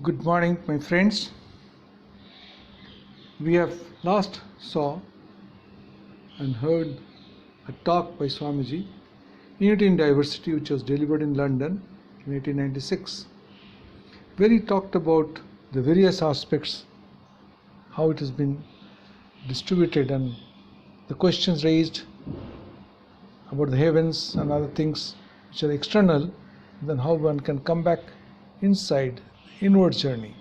Good morning, my friends. We have last saw and heard a talk by Swamiji, Unity in Diversity, which was delivered in London in 1896, where he talked about the various aspects, how it has been distributed, and the questions raised about the heavens and other things which are external, then how one can come back inside, inward journey.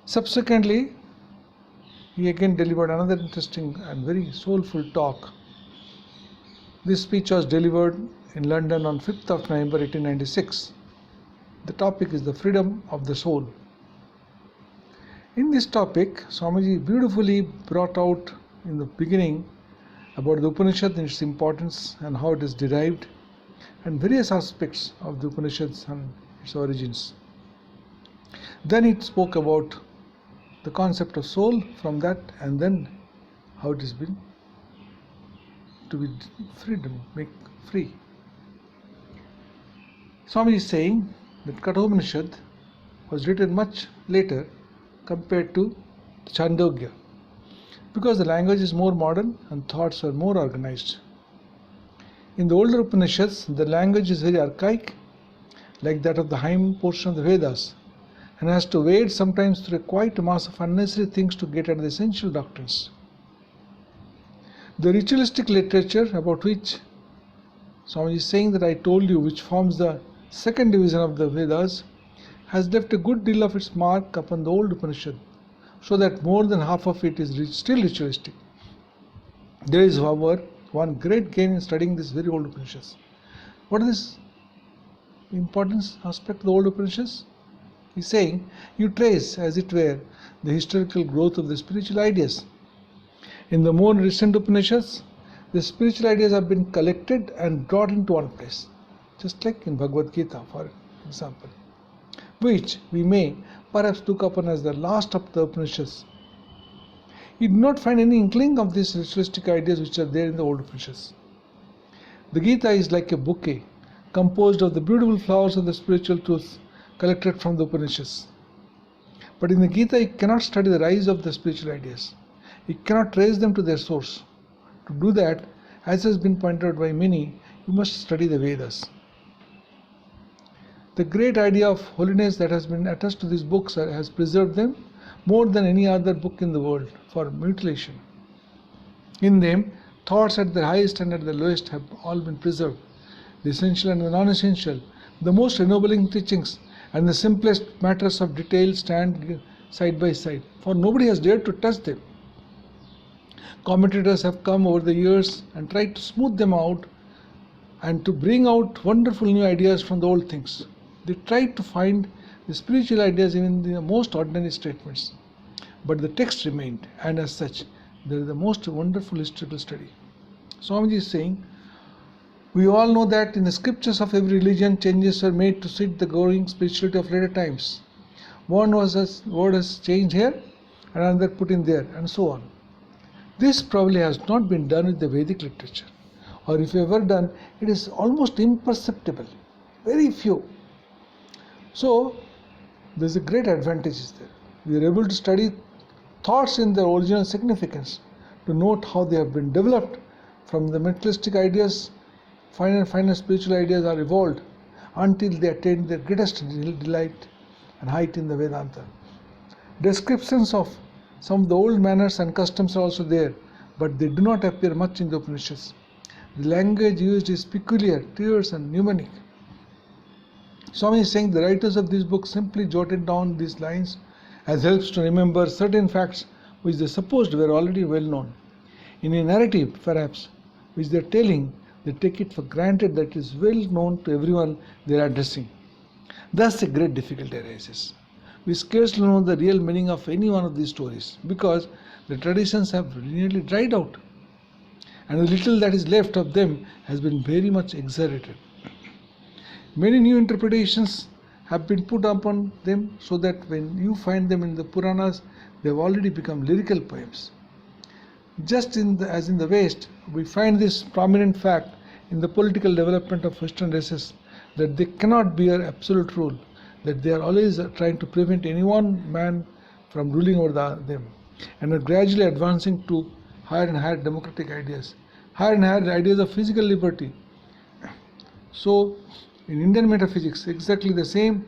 Subsequently, he again delivered another interesting and very soulful talk. This speech was delivered in London on 5th of November 1896. The topic is the freedom of the soul. In this topic, Swamiji beautifully brought out in the beginning about the Upanishad and its importance and how it is derived, and various aspects of the Upanishads and its origins. Then it spoke about the concept of soul from that, and then how it has been to be freedom, make free. Swami is saying that Kathopanishad was written much later compared to Chandogya, because the language is more modern and thoughts are more organized. In the older Upanishads, the language is very archaic, like that of the hymn portion of the Vedas, and has to wade sometimes through quite a mass of unnecessary things to get at the essential doctrines. The ritualistic literature about which Swamiji is saying that I told you, which forms the second division of the Vedas, has left a good deal of its mark upon the old Upanishad, so that more than half of it is still ritualistic. There is, however, one great gain in studying this very old Upanishads. What is this importance aspect of the old Upanishads? He is saying you trace, as it were, the historical growth of the spiritual ideas. In the more recent Upanishads, the spiritual ideas have been collected and brought into one place, just like in Bhagavad Gita, for example, which we may perhaps look upon as the last of the Upanishads. You do not find any inkling of these ritualistic ideas which are there in the old Upanishads. The Gita is like a bouquet composed of the beautiful flowers of the spiritual truths collected from the Upanishads. But in the Gita, you cannot study the rise of the spiritual ideas. You cannot trace them to their source. To do that, as has been pointed out by many, you must study the Vedas. The great idea of holiness that has been attached to these books has preserved them more than any other book in the world for mutilation. In them, thoughts at the highest and at the lowest have all been preserved. The essential and the non-essential, the most ennobling teachings and the simplest matters of detail stand side by side, for nobody has dared to touch them. Commentators have come over the years and tried to smooth them out and to bring out wonderful new ideas from the old things. They tried to find the spiritual ideas even in the most ordinary statements. But the text remained, and as such, they are the most wonderful historical study. Swamiji is saying, we all know that in the scriptures of every religion, changes were made to suit the growing spirituality of later times. One word has changed here, and another put in there, and so on. This probably has not been done with the Vedic literature, or if ever done, it is almost imperceptible, very few. So, there is a great advantage there. We are able to study thoughts in their original significance, to note how they have been developed from the materialistic ideas. Finer spiritual ideas are evolved until they attain their greatest delight and height in the Vedanta. Descriptions of some of the old manners and customs are also there, but they do not appear much in the Upanishads. The language used is peculiar, terse and mnemonic. Swami is saying the writers of this book simply jotted down these lines as helps to remember certain facts which they supposed were already well known. In a narrative, perhaps, which they are telling, they take it for granted that it is well known to everyone they are addressing. Thus a great difficulty arises. We scarcely know the real meaning of any one of these stories, because the traditions have nearly dried out, and the little that is left of them has been very much exaggerated. Many new interpretations have been put upon them, so that when you find them in the Puranas, they have already become lyrical poems. Just as in the West, we find this prominent fact in the political development of Western races, that they cannot bear absolute rule, that they are always trying to prevent any one man from ruling over them, and are gradually advancing to higher and higher democratic ideas, higher and higher ideas of physical liberty. So, in Indian metaphysics, exactly the same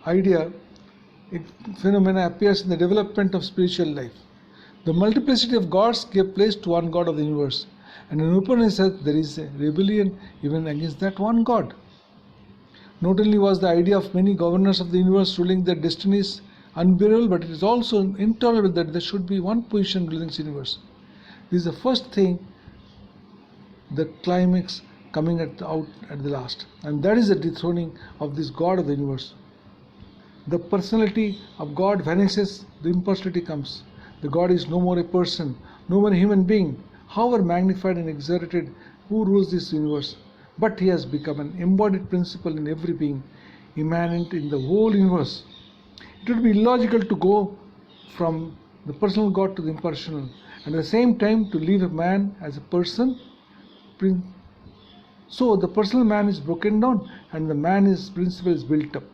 idea, phenomena appears in the development of spiritual life. The multiplicity of gods gave place to one God of the universe, and in Upanishad there is a rebellion even against that one God. Not only was the idea of many governors of the universe ruling their destinies unbearable, but it is also intolerable that there should be one position ruling this universe. This is the first thing, the climax coming out at the last, and that is the dethroning of this God of the universe. The personality of God vanishes, the impersonality comes. The God is no more a person, no more a human being, however magnified and exaggerated, who rules this universe, but he has become an embodied principle in every being, immanent in the whole universe. It would be illogical to go from the personal God to the impersonal, and at the same time to leave a man as a person. So the personal man is broken down and the man's principle is built up.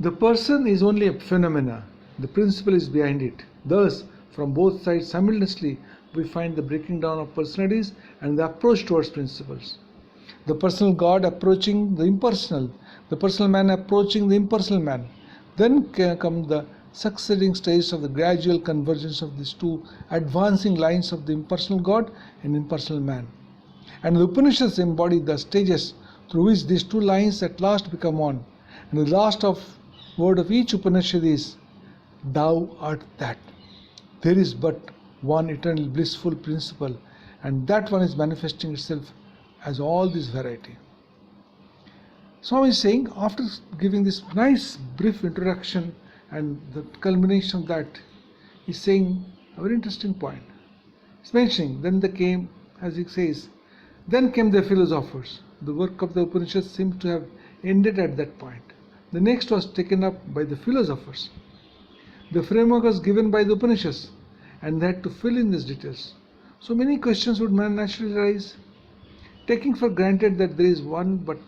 The person is only a phenomena, the principle is behind it. Thus, from both sides simultaneously, we find the breaking down of personalities and the approach towards principles. The personal God approaching the impersonal, the personal man approaching the impersonal man. Then come the succeeding stages of the gradual convergence of these two advancing lines of the impersonal God and impersonal man. And the Upanishads embody the stages through which these two lines at last become one. And the last word of each Upanishad is, "Thou art that." There is but one eternal blissful principle, and that one is manifesting itself as all this variety. Swami is saying, after giving this nice brief introduction and the culmination of that, he's saying a very interesting point. He's mentioning, as he says, then came the philosophers. The work of the Upanishads seems to have ended at that point. The next was taken up by the philosophers. The framework was given by the Upanishads, and they had to fill in these details. So many questions would naturally arise, taking for granted that there is one but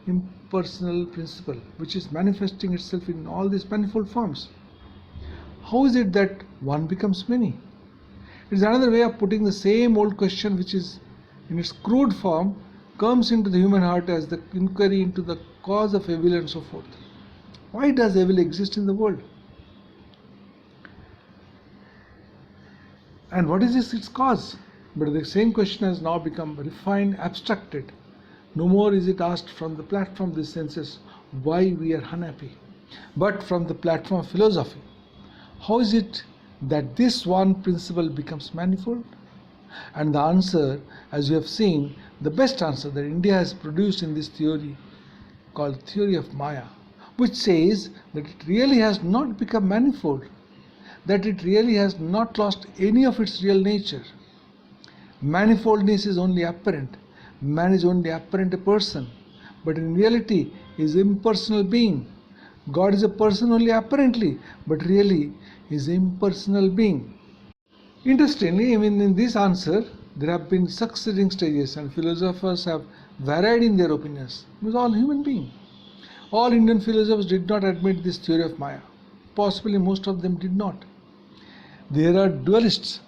impersonal principle which is manifesting itself in all these manifold forms. How is it that one becomes many? It is another way of putting the same old question, which is in its crude form comes into the human heart as the inquiry into the cause of evil and so forth. Why does evil exist in the world? And what is its cause? But the same question has now become refined, abstracted. No more is it asked from the platform of the senses why we are unhappy, but from the platform of philosophy. How is it that this one principle becomes manifold? And the answer, as you have seen, the best answer that India has produced in this theory called theory of Maya, which says that it really has not become manifold, that it really has not lost any of its real nature. Manifoldness is only apparent. Man is only apparent a person, but in reality is impersonal being. God is a person only apparently, but really is impersonal being. Interestingly, even in this answer, there have been succeeding stages, and philosophers have varied in their opinions. It was all human beings. All Indian philosophers did not admit this theory of Maya. Possibly most of them did not. There are dualists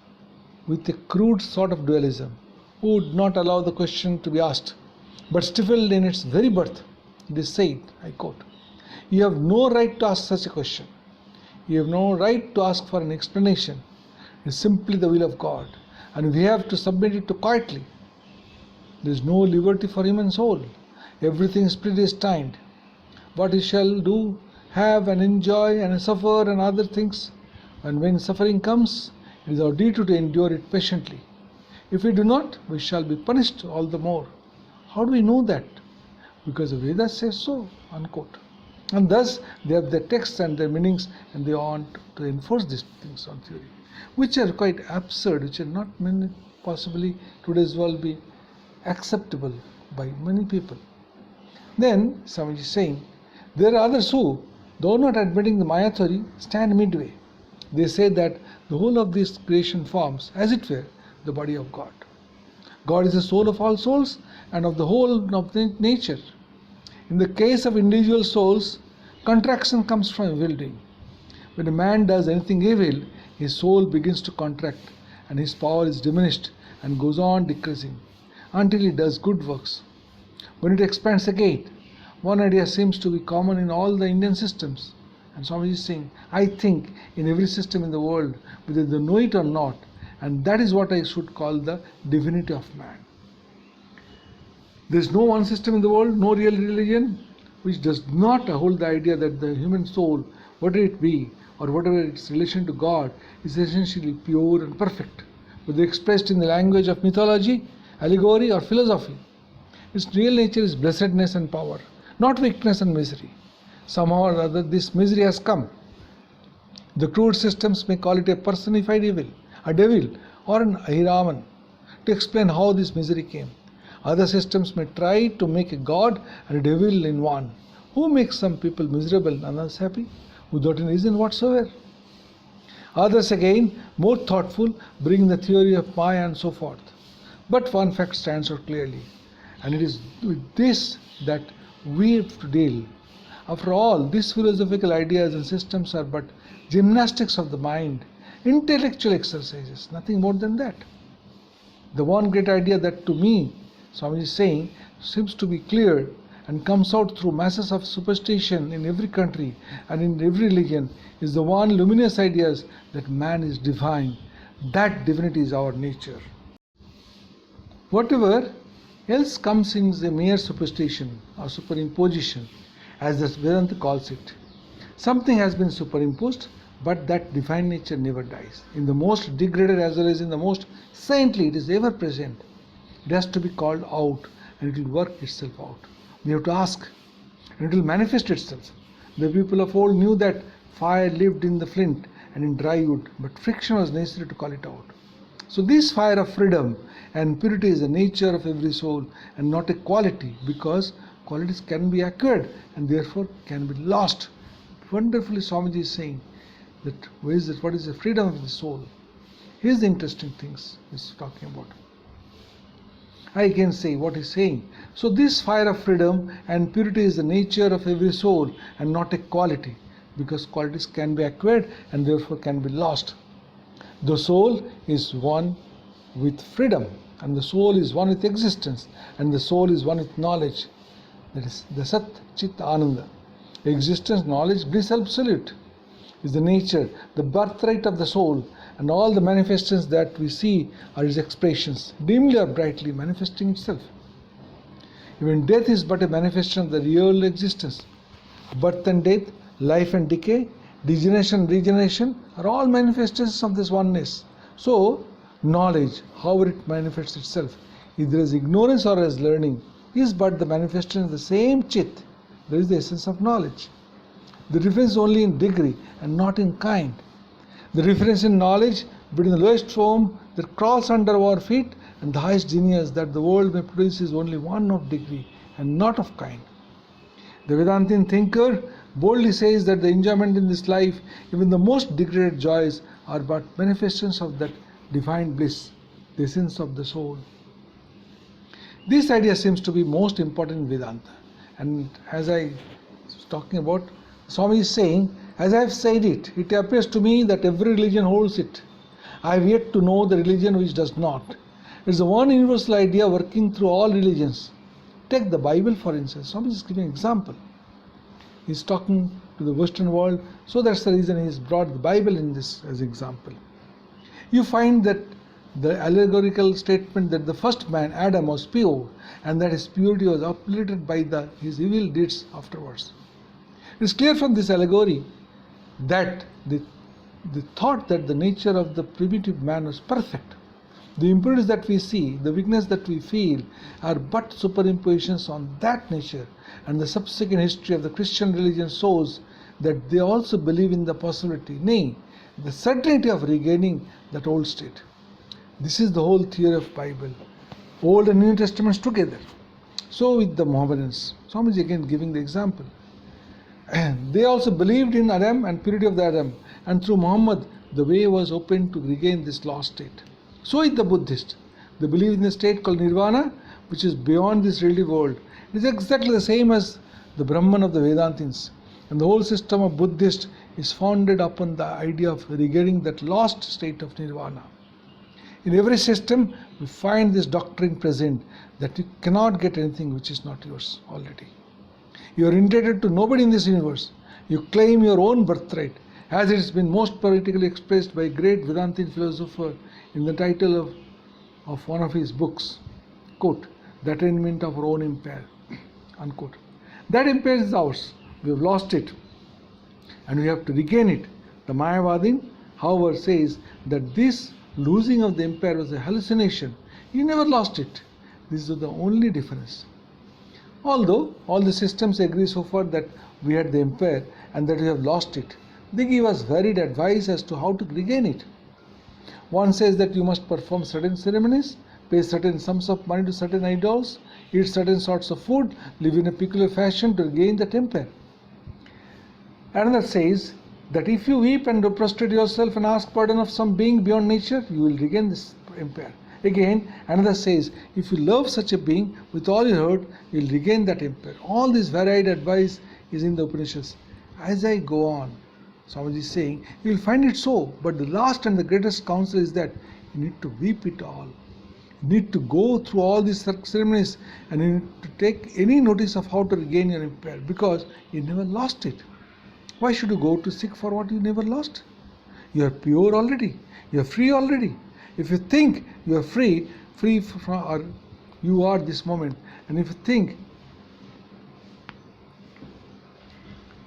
with a crude sort of dualism who would not allow the question to be asked, but stifled in its very birth. They said, I quote, "You have no right to ask such a question. You have no right to ask for an explanation. It is simply the will of God, and we have to submit it to quietly. There is no liberty for human soul. Everything is predestined. What we shall do, have and enjoy and suffer and other things, and when suffering comes, it is our duty to endure it patiently. If we do not, we shall be punished all the more. How do we know that? Because the Vedas says so," unquote. And thus they have their texts and their meanings, and they want to enforce these things on theory, which are quite absurd, which are not possibly today's world be acceptable by many people. Then Swamiji is saying, there are others who, though not admitting the Maya theory, stand midway. They say that the whole of this creation forms, as it were, the body of God. God is the soul of all souls and of the whole of nature. In the case of individual souls, contraction comes from evil doing. When a man does anything evil, his soul begins to contract and his power is diminished and goes on decreasing until he does good works. When it expands again, one idea seems to be common in all the Indian systems. And Swami is saying, I think in every system in the world, whether they know it or not, and that is what I should call the divinity of man. There is no one system in the world, no real religion, which does not hold the idea that the human soul, whatever it be, or whatever its relation to God, is essentially pure and perfect, whether expressed in the language of mythology, allegory, or philosophy. Its real nature is blessedness and power, not weakness and misery. Somehow or other, this misery has come. The crude systems may call it a personified evil, a devil, or an Ahiraman, to explain how this misery came. Other systems may try to make a god and a devil in one, who makes some people miserable and others happy, without any reason whatsoever. Others again, more thoughtful, bring the theory of Maya and so forth. But one fact stands out clearly, and it is with this that we have to deal. After all, these philosophical ideas and systems are but gymnastics of the mind, intellectual exercises, nothing more than that. The one great idea that to me, Swami is saying, seems to be clear and comes out through masses of superstition in every country and in every religion is the one luminous idea that man is divine. That divinity is our nature. Whatever else comes in is a mere superstition or superimposition, as the Vedanta calls it. Something has been superimposed, but that divine nature never dies. In the most degraded as well as in the most saintly, it is ever present. It has to be called out and it will work itself out. We have to ask and it will manifest itself. The people of old knew that fire lived in the flint and in dry wood, but friction was necessary to call it out. So this fire of freedom and purity is the nature of every soul and not a quality, because qualities can be acquired and therefore can be lost. Wonderfully Swamiji is saying that what is the freedom of the soul? Here's the interesting things he's talking about. I can say what he's saying. So this fire of freedom and purity is the nature of every soul and not a quality, because qualities can be acquired and therefore can be lost. The soul is one with freedom, and the soul is one with existence, and the soul is one with knowledge. That is the Sat-Chit-Ânanda. Existence-Knowledge-Bliss Absolute is the nature, the birthright of the soul, and all the manifestations that we see are its expressions, dimly or brightly manifesting itself. Even death is but a manifestation of the real existence. Birth and death, life and decay, degeneration and regeneration are all manifestations of this oneness. So, knowledge, however it manifests itself, either as ignorance or as learning, is but the manifestation of the same Chit. There is the essence of knowledge. The difference is only in degree and not in kind. The difference in knowledge between the lowest form that crawls under our feet and the highest genius that the world may produce is only one of degree and not of kind. The Vedantin thinker boldly says that the enjoyment in this life, even the most degraded joys, are but manifestations of that divine bliss, the essence of the soul. This idea seems to be most important in Vedanta. And as I was talking about, Swami is saying, as I have said it, it appears to me that every religion holds it. I have yet to know the religion which does not. It is the one universal idea working through all religions. Take the Bible for instance. Swami is giving an example. He is talking to the Western world, so that's the reason he has brought the Bible in this as example. You find that the allegorical statement that the first man, Adam, was pure and that his purity was uplifted by his evil deeds afterwards. It is clear from this allegory that the thought that the nature of the primitive man was perfect. The impurities that we see, the weakness that we feel, are but superimpositions on that nature, and the subsequent history of the Christian religion shows that they also believe in the possibility, nay, the certainty of regaining that old state. This is the whole theory of Bible, Old and New Testaments together. So with the Mohammedans, Swami is again giving the example. And they also believed in Adam and purity of the Adam, and through Muhammad the way was open to regain this lost state. So with the Buddhist, They believe in a state called nirvana, which is beyond this relative world. It is exactly the same as the Brahman of the Vedantins. And the whole system of Buddhists is founded upon the idea of regaining that lost state of nirvana. In every system, we find this doctrine present that you cannot get anything which is not yours already. You are indebted to nobody in this universe. You claim your own birthright, as it has been most poetically expressed by a great Vedantin philosopher in the title of one of his books, quote, "The attainment of our own empire," unquote. That empire is ours. We have lost it and we have to regain it. The Mayavadin, however, says that this losing of the empire was a hallucination. You never lost it. This is the only difference. Although all the systems agree so far that we had the empire and that we have lost it, they give us varied advice as to how to regain it. One says that you must perform certain ceremonies, pay certain sums of money to certain idols, eat certain sorts of food, live in a peculiar fashion to regain that empire. Another says that if you weep and prostrate yourself and ask pardon of some being beyond nature, you will regain this empire. Again, another says, if you love such a being with all your heart, you will regain that empire. All this varied advice is in the Upanishads. As I go on, Swamiji is saying, you will find it so, but the last and the greatest counsel is that you need to weep it all. You need to go through all these ceremonies and you need to take any notice of how to regain your empire, because you never lost it. Why should you go to seek for what you never lost? You are pure already. You are free already. If you think you are free from, or you are this moment, and if you think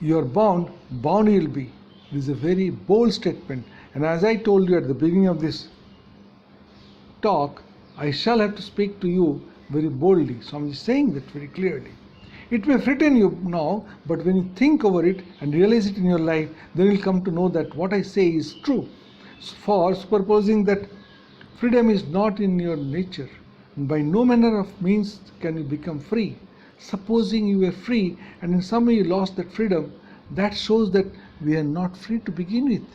you are bound you will be. It is a very bold statement. And as I told you at the beginning of this talk, I shall have to speak to you very boldly. So I'm just saying that very clearly. It may frighten you now, but when you think over it and realize it in your life, then you'll come to know that what I say is true. For supposing that freedom is not in your nature, and by no manner of means can you become free. Supposing you were free and in some way you lost that freedom, that shows that we are not free to begin with.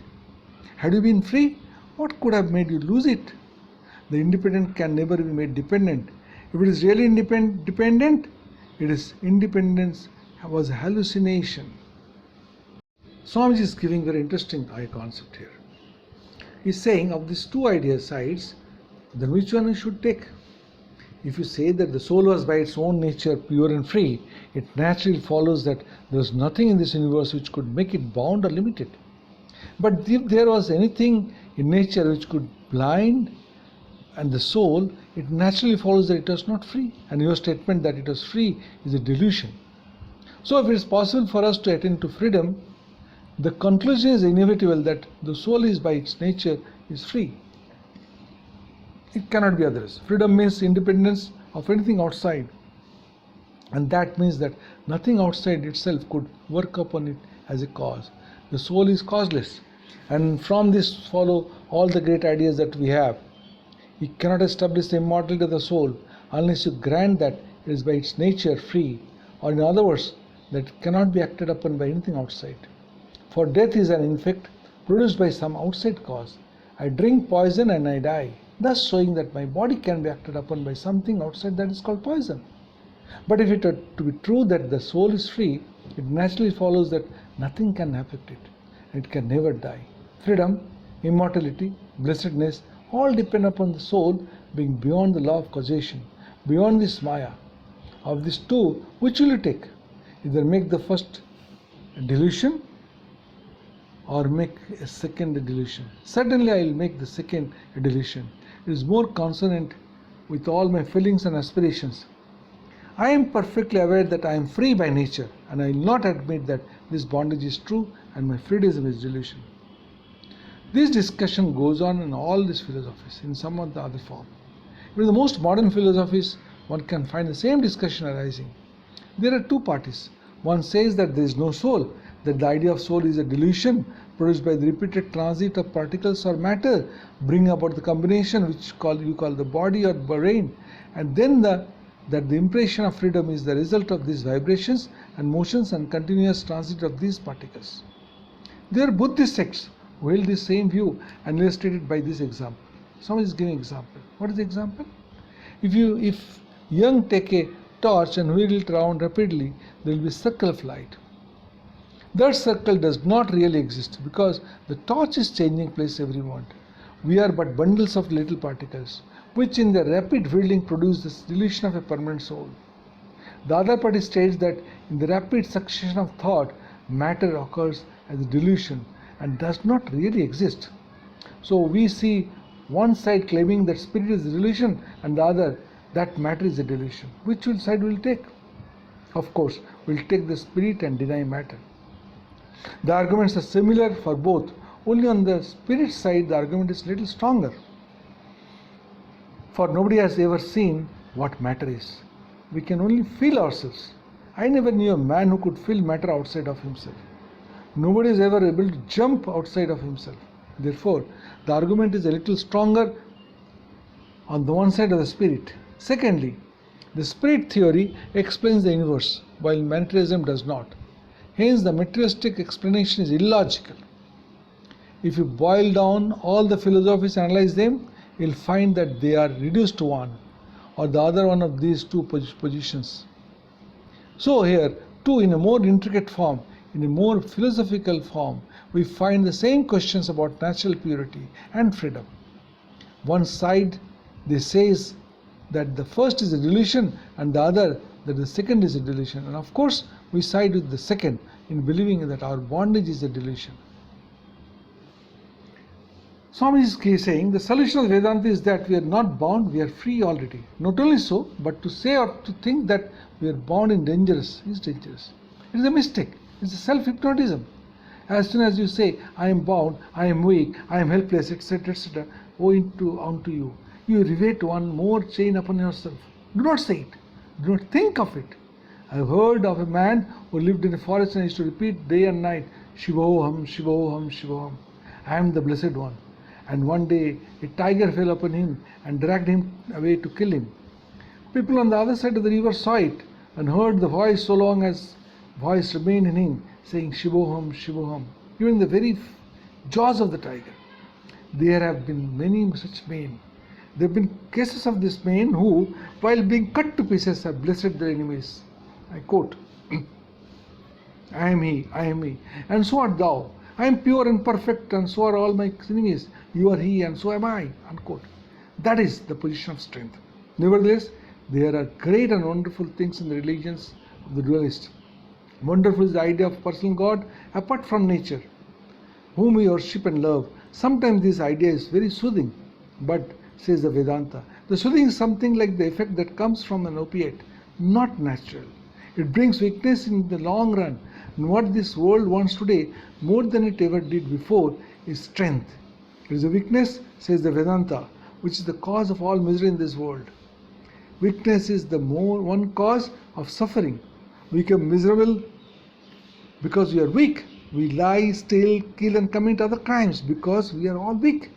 Had you been free, what could have made you lose it? The independent can never be made dependent. If it is really dependent, it is independence was a hallucination. Swamiji is giving very interesting concept here. He is saying of these two idea sides, then which one you should take? If you say that the soul was by its own nature pure and free, it naturally follows that there is nothing in this universe which could make it bound or limited. But if there was anything in nature which could blind and the soul, it naturally follows that it was not free. And your statement that it was free is a delusion. So if it is possible for us to attain to freedom, the conclusion is inevitable that the soul is by its nature is free. It cannot be otherwise. Freedom means independence of anything outside. And that means that nothing outside itself could work upon it as a cause. The soul is causeless. And from this follow all the great ideas that we have. You cannot establish the immortality of the soul unless you grant that it is by its nature free, or in other words, that it cannot be acted upon by anything outside. For death is an infect produced by some outside cause. I drink poison and I die, thus showing that my body can be acted upon by something outside that is called poison. But if it were to be true that the soul is free, it naturally follows that nothing can affect it. It can never die. Freedom, immortality, blessedness, all depend upon the soul being beyond the law of causation, beyond this Maya. Of these two, which will you take? Either make the first a delusion or make a second a delusion. Certainly I will make the second a delusion. It is more consonant with all my feelings and aspirations. I am perfectly aware that I am free by nature, and I will not admit that this bondage is true and my freedom is delusion. This discussion goes on in all these philosophies in some or the other form. In the most modern philosophies, one can find the same discussion arising. There are two parties. One says that there is no soul, that the idea of soul is a delusion produced by the repeated transit of particles or matter, bring about the combination which you call the body or brain, and then that the impression of freedom is the result of these vibrations and motions and continuous transit of these particles. There are Buddhist sects who held this same view and illustrated by this example. Someone is giving example. What is the example? If young take a torch and wheel it around rapidly, there will be a circle of light. That circle does not really exist because the torch is changing place every moment. We are but bundles of little particles, which in their rapid wielding produce the delusion of a permanent soul. The other party states that in the rapid succession of thought, matter occurs as a delusion and does not really exist. So we see one side claiming that spirit is a delusion and the other that matter is a delusion. Which side will take? Of course, we'll take the spirit and deny matter. The arguments are similar for both, only on the spirit side the argument is little stronger. For nobody has ever seen what matter is. We can only feel ourselves. I never knew a man who could feel matter outside of himself. Nobody is ever able to jump outside of himself. Therefore, the argument is a little stronger on the one side of the spirit. Secondly, the spirit theory explains the universe, while materialism does not. Hence, the materialistic explanation is illogical. If you boil down all the philosophies and analyze them, you will find that they are reduced to one or the other one of these two positions. So here, too, in a more intricate form, in a more philosophical form, we find the same questions about natural purity and freedom. One side, they says that the first is a delusion and the other that the second is a delusion. And of course, we side with the second in believing that our bondage is a delusion. Swami is saying the solution of Vedanta is that we are not bound, we are free already. Not only so, but to say or to think that we are bound is dangerous. It is a mistake. It's a self-hypnotism. As soon as you say, I am bound, I am weak, I am helpless, etc., etc., onto you, you rivet one more chain upon yourself. Do not say it. Do not think of it. I have heard of a man who lived in a forest and used to repeat day and night, Shivoham, Shivoham, Shivoham. I am the Blessed One. And one day a tiger fell upon him and dragged him away to kill him. People on the other side of the river saw it and heard the voice so long as voice remained in him, saying Shivoham, Shivoham, even in the very jaws of the tiger. There have been many such men. There have been cases of this man who, while being cut to pieces, have blessed their enemies. I quote, I am he, and so art thou. I am pure and perfect, and so are all my enemies. You are he, and so am I. Unquote. That is the position of strength. Nevertheless, there are great and wonderful things in the religions of the dualists. Wonderful is the idea of personal God apart from nature, whom we worship and love. Sometimes this idea is very soothing, but, says the Vedanta, the soothing is something like the effect that comes from an opiate, not natural. It brings weakness in the long run, and what this world wants today, more than it ever did before, is strength. It is a weakness, says the Vedanta, which is the cause of all misery in this world. Weakness is the one cause of suffering. We become miserable because we are weak. We lie, steal, kill and commit other crimes because we are all weak.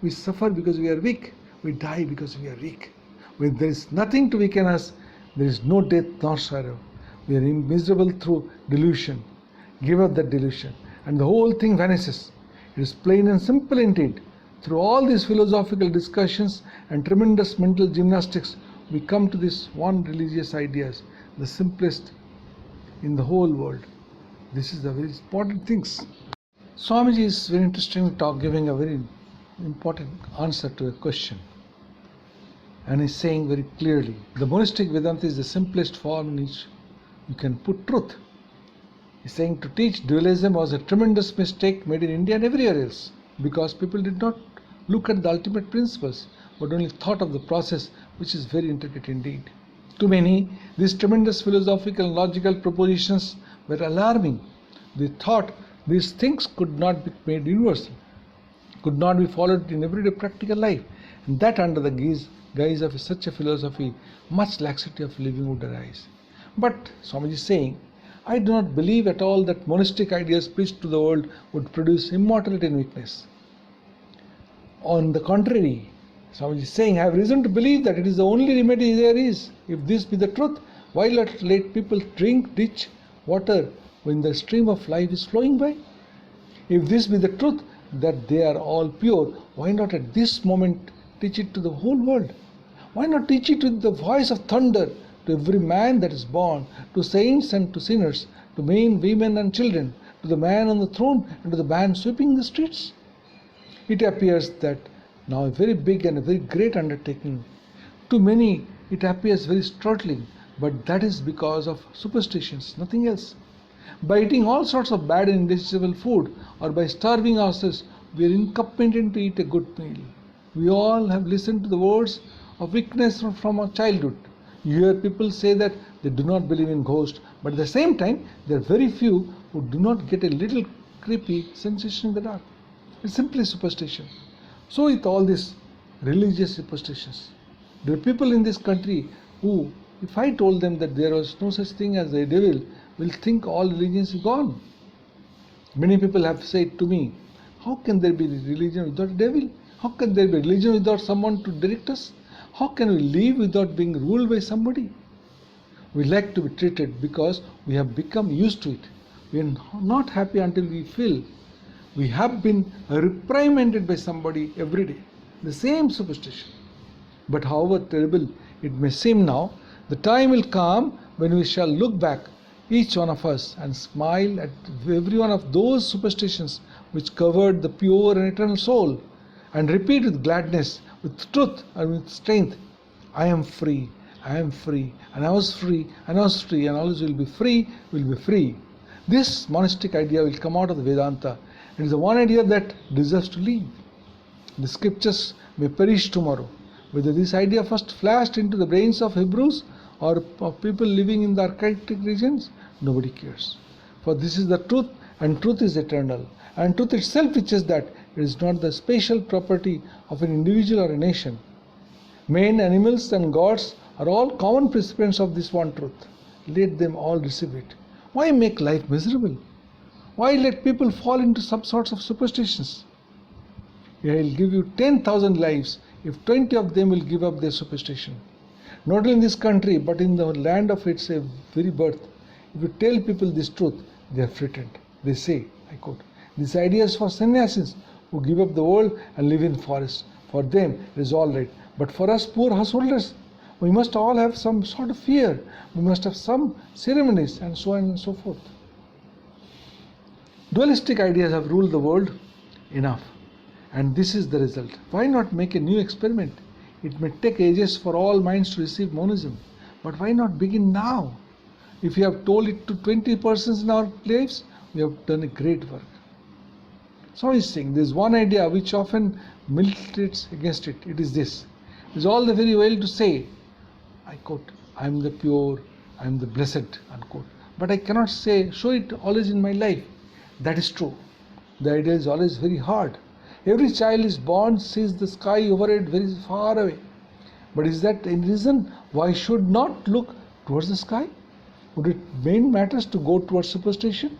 We suffer because we are weak. We die because we are weak. When there is nothing to weaken us, there is no death nor sorrow. We are miserable through delusion. Give up that delusion and the whole thing vanishes. It is plain and simple indeed. Through all these philosophical discussions and tremendous mental gymnastics, we come to this one religious ideas, the simplest in the whole world. This is the very important things. Swamiji is very interesting giving a very important answer to a question. And he's saying very clearly, the monistic Vedanta is the simplest form in which you can put truth. He's saying to teach dualism was a tremendous mistake made in India and everywhere else, because people did not look at the ultimate principles, but only thought of the process, which is very intricate indeed. To many, these tremendous philosophical and logical propositions were alarming. They thought these things could not be made universal, could not be followed in everyday practical life, and that under the guise of such a philosophy, much laxity of living would arise. But Swamiji is saying, I do not believe at all that monistic ideas preached to the world would produce immortality and weakness. On the contrary, Swamiji is saying, I have reason to believe that it is the only remedy there is. If this be the truth, why let people drink ditch water when the stream of life is flowing by? If this be the truth, that they are all pure, why not at this moment teach it to the whole world? Why not teach it with the voice of thunder to every man that is born, to saints and to sinners, to men, women and children, to the man on the throne and to the man sweeping the streets? It appears that now a very big and a very great undertaking. To many it appears very startling, but that is because of superstitions, nothing else. By eating all sorts of bad and indigestible food, or by starving ourselves, we are incompetent to eat a good meal. We all have listened to the words of weakness from our childhood. You hear people say that they do not believe in ghosts, but at the same time, there are very few who do not get a little creepy sensation in the dark. It's simply superstition. So with all these religious superstitions, there are people in this country who, if I told them that there was no such thing as a devil, will think all religions is gone. Many people have said to me, how can there be religion without a devil? How can there be religion without someone to direct us? How can we live without being ruled by somebody? We like to be treated because we have become used to it. We are not happy until we feel we have been reprimanded by somebody every day. The same superstition. But however terrible it may seem now, the time will come when we shall look back, each one of us, and smile at every one of those superstitions which covered the pure and eternal soul, and repeat with gladness, with truth and with strength, I am free, I am free, and I was free, and I was free, and always will be free, will be free. This monastic idea will come out of the Vedanta. It is the one idea that deserves to live. The scriptures may perish tomorrow. Whether this idea first flashed into the brains of Hebrews or of people living in the archaic regions, nobody cares. For this is the truth, and truth is eternal. And truth itself teaches that it is not the special property of an individual or a nation. Men, animals and gods are all common recipients of this one truth. Let them all receive it. Why make life miserable? Why let people fall into some sorts of superstitions? I will give you 10,000 lives if 20 of them will give up their superstition. Not only in this country, but in the land of its very birth. If you tell people this truth, they are frightened. They say, I quote, this idea is for sannyasis who give up the world and live in forests. For them it is all right. But for us poor householders, we must all have some sort of fear. We must have some ceremonies and so on and so forth. Dualistic ideas have ruled the world enough. And this is the result. Why not make a new experiment? It may take ages for all minds to receive monism. But why not begin now? If you have told it to 20 persons in our lives, we have done a great work. So he is saying, there is one idea which often militates against it. It is this. It is all the very well to say, I quote, I am the pure, I am the blessed, unquote. But I cannot show it always in my life. That is true. The idea is always very hard. Every child is born, sees the sky overhead very far away. But is that a reason why should not look towards the sky? Would it mean matters to go towards superstition?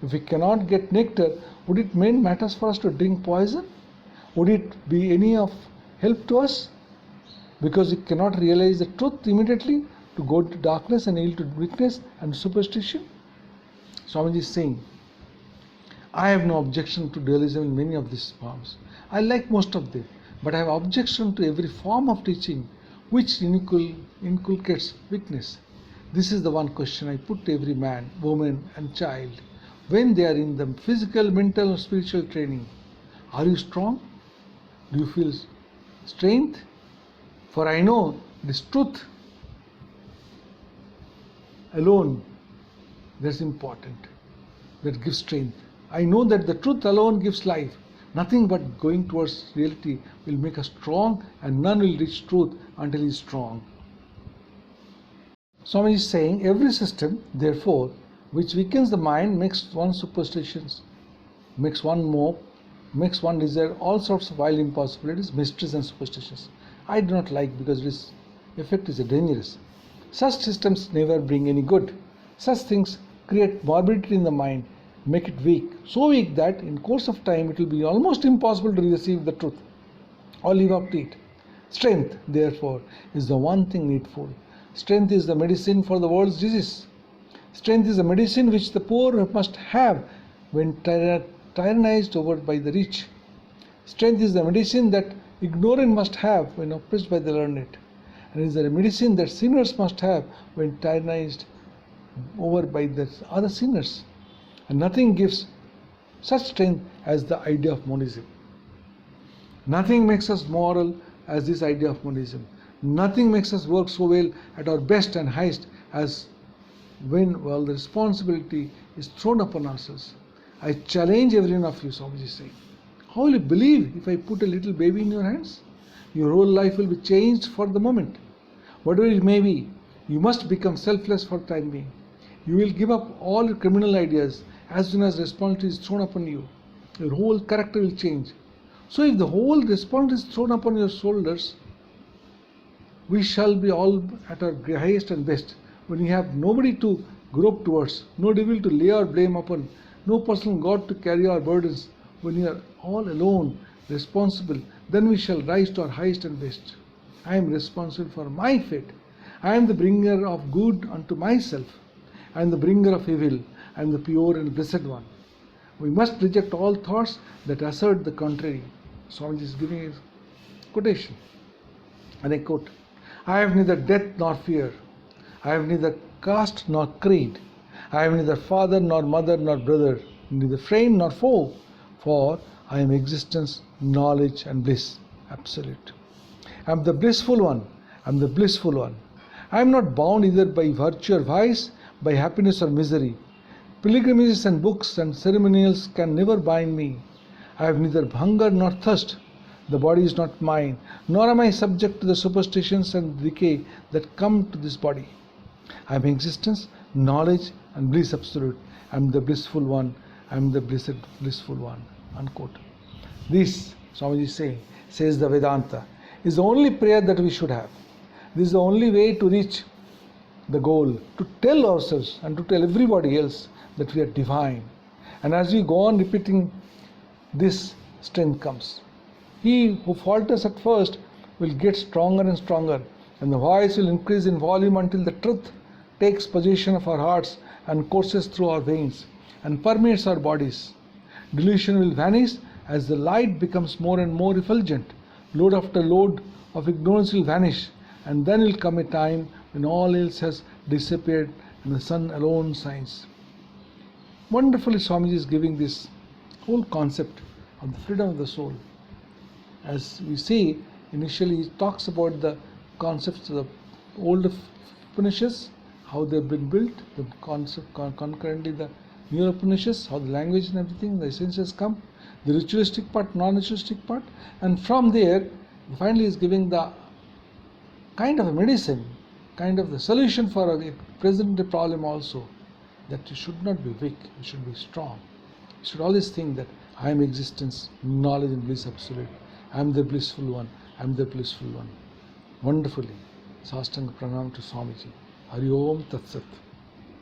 If we cannot get nectar, would it mean matters for us to drink poison? Would it be any of help to us? Because we cannot realize the truth immediately, to go to darkness and yield to weakness and superstition? Swamiji is saying, I have no objection to dualism in many of these forms. I like most of them, but I have objection to every form of teaching which inculcates weakness. This is the one question I put to every man, woman and child when they are in the physical, mental or spiritual training. Are you strong? Do you feel strength? For I know this truth alone, that's important, that gives strength. I know that the truth alone gives life. Nothing but going towards reality will make us strong, and none will reach truth until he is strong. Swami is saying every system, therefore, which weakens the mind makes one superstitions, makes one mope, makes one desire all sorts of wild impossibilities, mysteries and superstitions. I do not like, because its effect is dangerous. Such systems never bring any good. Such things create morbidity in the mind, make it weak, so weak that in course of time it will be almost impossible to receive the truth or live up to it. Strength, therefore, is the one thing needful. Strength is the medicine for the world's disease. Strength is the medicine which the poor must have when tyrannized over by the rich. Strength is the medicine that ignorant must have when oppressed by the learned. and is the medicine that sinners must have when tyrannized over by the other sinners. And nothing gives such strength as the idea of monism. Nothing makes us moral as this idea of monism. Nothing makes us work so well at our best and highest as when the responsibility is thrown upon ourselves. I challenge every one of you, Swamiji is saying. How will you believe if I put a little baby in your hands? Your whole life will be changed for the moment. Whatever it may be, you must become selfless for the time being. You will give up all your criminal ideas as soon as responsibility is thrown upon you. Your whole character will change. So if the whole responsibility is thrown upon your shoulders, we shall be all at our highest and best. When we have nobody to grope towards, no devil to lay our blame upon, no personal God to carry our burdens, when we are all alone, responsible, then we shall rise to our highest and best. I am responsible for my fate. I am the bringer of good unto myself. I am the bringer of evil. I am the pure and blessed one. We must reject all thoughts that assert the contrary. Swamiji is giving a quotation. And I quote, I have neither death nor fear. I have neither caste nor creed. I have neither father nor mother nor brother, neither friend nor foe, for I am existence, knowledge and bliss, absolute. I am the blissful one. I am the blissful one. I am not bound either by virtue or vice, by happiness or misery. Pilgrimages and books and ceremonials can never bind me. I have neither hunger nor thirst. The body is not mine, nor am I subject to the superstitions and decay that come to this body. I am existence, knowledge and bliss absolute. I am the blissful one. I am the blessed blissful one. Unquote. This, Swamiji says the Vedanta, is the only prayer that we should have. This is the only way to reach the goal, to tell ourselves and to tell everybody else that we are divine. And as we go on repeating this, strength comes. He who falters at first will get stronger and stronger, and the voice will increase in volume until the truth takes possession of our hearts and courses through our veins and permeates our bodies. Delusion will vanish as the light becomes more and more effulgent. Load after load of ignorance will vanish, and then will come a time when all else has disappeared and the sun alone shines. Wonderfully, Swamiji is giving this whole concept of the freedom of the soul. As we see, initially he talks about the concepts of the old Upanishads, how they have been built, the concept concurrently the newer Upanishads, how the language and everything, the essences come, the ritualistic part, non-ritualistic part, and from there finally is giving the kind of a medicine, kind of the solution for a present problem also, that you should not be weak, you should be strong. You should always think that I am existence, knowledge and bliss absolute. I am the blissful one. I am the blissful one. Wonderfully. Sastanga Pranam to Swamiji. Hari Om Tat Sat.